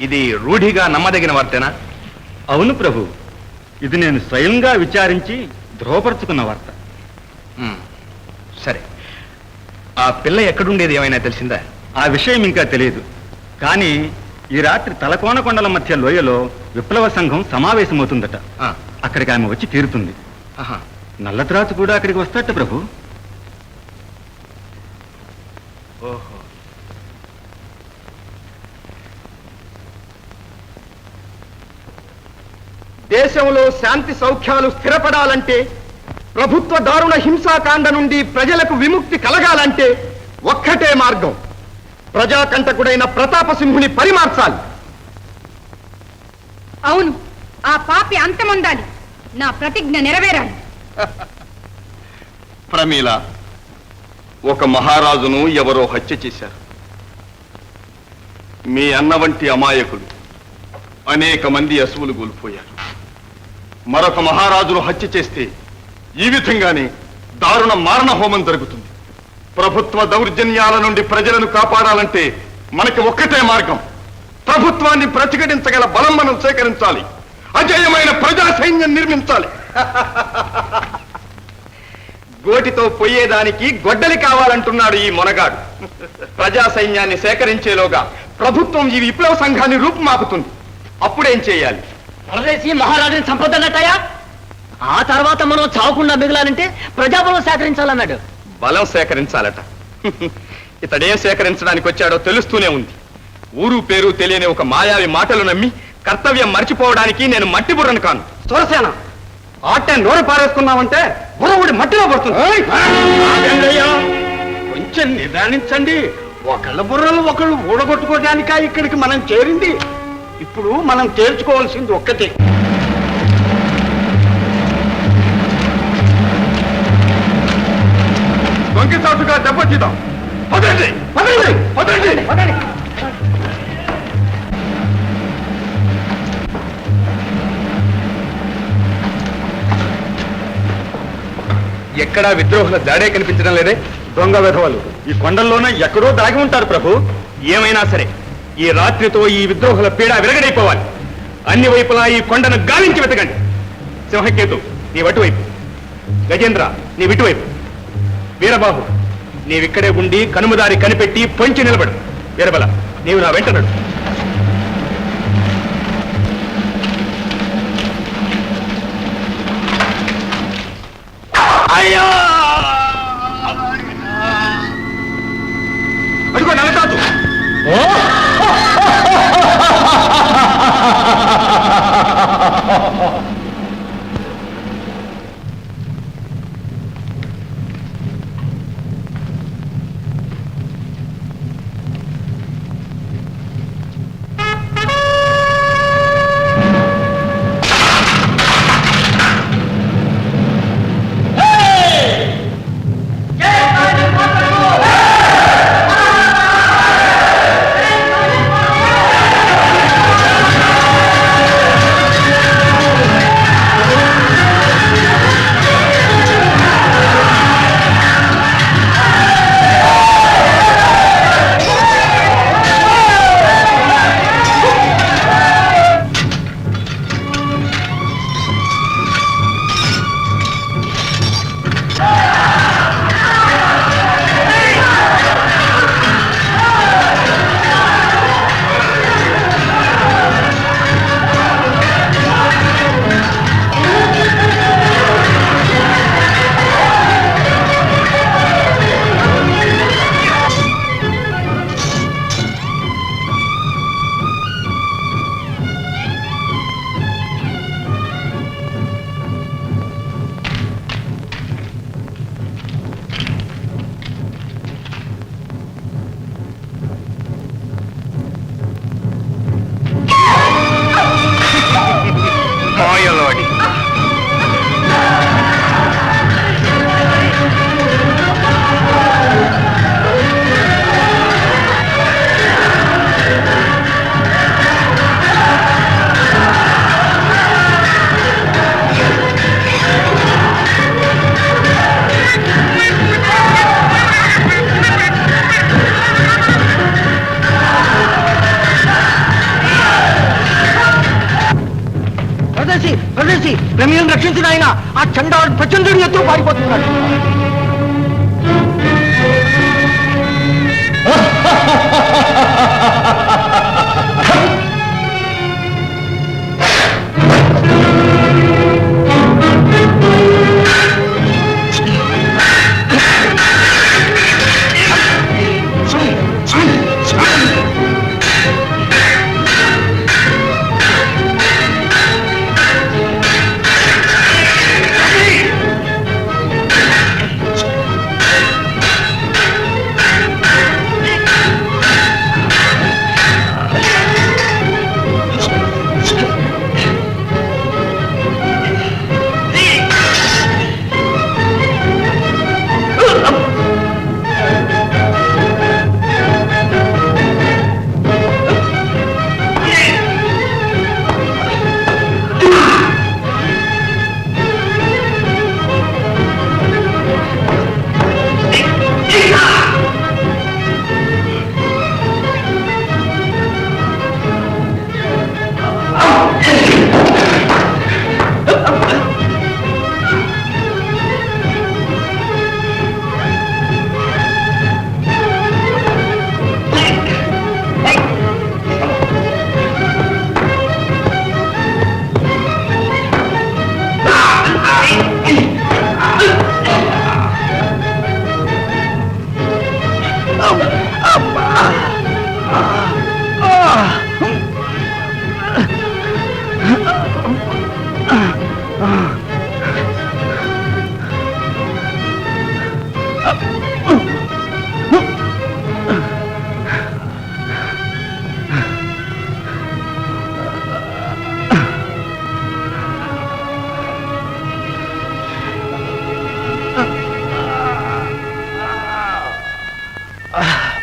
ఇది రూఢిగా నమ్మదగిన వార్తేనా? అవును ప్రభు, ఇది నేను స్వయంగా విచారించి ధృవపరుచుకున్న వార్త. సరే, ఆ పిల్ల ఎక్కడుండేది ఏమైనా తెలిసిందా? ఆ విషయం ఇంకా తెలియదు. కానీ ఈ రాత్రి తలకోన కొండల మధ్య లోయలో విప్లవ సంఘం సమావేశమవుతుందట. అక్కడికి ఆమె వచ్చి తీరుతుంది. నల్లత్రాచు కూడా అక్కడికి వస్తాట ప్రభు. ఓహో, దేశంలో శాంతి సౌఖ్యాలు స్థిరపడాలంటే, ప్రభుత్వ దారుణ హింసాకాండ నుండి ప్రజలకు విముక్తి కలగాలంటే ఒక్కటే మార్గం. ప్రజాకంటకుడైన ప్రతాపసింహుని పరిమార్చాలి. అవును, ఆ పాపి అంతమొందాలి. నా ప్రతిజ్ఞ నెరవేరాలి. ప్రమీల, ఒక మహారాజును ఎవరో హత్య చేశారు. మీ అన్న వంటి అమాయకులు అనేక మంది అసువులు కోల్పోయారు. మరొక మహారాజును హత్య చేస్తే ఈ విధంగానే దారుణ మారణ హోమం జరుగుతుంది. ప్రభుత్వ దౌర్జన్యాల నుండి ప్రజలను కాపాడాలంటే మనకి ఒక్కటే మార్గం. ప్రభుత్వాన్ని ప్రతిఘటించగల బలం మనం సేకరించాలి. అజేయమైన ప్రజా సైన్యం నిర్మించాలి. గోటితో పోయేదానికి గొడ్డలి కావాలంటున్నాడు ఈ మొనగాడు. ప్రజా సైన్యాన్ని సేకరించేలోగా ప్రభుత్వం ఈ విప్లవ సంఘాన్ని రూపుమాపుతుంది. అప్పుడేం చేయాలి? పరదేశీ మహారాజుని సంపదన్నట్టయా? ఆ తర్వాత మనం చావకుండా మిగలాలంటే ప్రజాబలం సేకరించాలన్నాడు. బలం సేకరించాలట. ఇతడేం సేకరించడానికి వచ్చాడో తెలుస్తూనే ఉంది. ఊరు పేరు తెలియని ఒక మాయావి మాటలు నమ్మి కర్తవ్యం మర్చిపోవడానికి నేను మట్టి బుర్రను కాను. చూరసేన, ఆటే నోరు పారేసుకున్నామంటే బుర్రవుడి మట్టిలో పడుతుంది. కొంచెం నిదానించండి. ఒకళ్ళ బుర్రలు ఒకళ్ళు ఊడగొట్టుకోవడానికా ఇక్కడికి మనం చేరింది? ఇప్పుడు మనం తేల్చుకోవాల్సింది ఒక్కటే. దొంగిసాటుగా దెబ్బతీద్దాం. పదండి పదండి పదండి పదండి. ఎక్కడా విద్రోహుల దాడే కనిపించడం లేదే? దొంగ విధవలు ఈ కొండల్లోనే ఎక్కడో దాగి ఉంటారు ప్రభు. ఏమైనా సరే ఈ రాత్రితో ఈ విద్రోహుల పీడ విరగడైపోవాలి. అన్ని వైపులా ఈ కొండను గాలించి వెతకండి. సింహకేతు నీ అటువైపు, గజేంద్ర నీ ఇటువైపు, వీరబాబు నీవిక్కడే ఉండి కనుమదారి కనిపెట్టి పొంచి నిలబడు. వీరబల నీవు నా వెంట నడు. అయ్యో, అడుగో నల్లతాతు. జమీన్ రక్షించిన ఆయన ఆ చండాడు ప్రచండుడి ఎత్తు పారిపోతున్నాడు. Ah.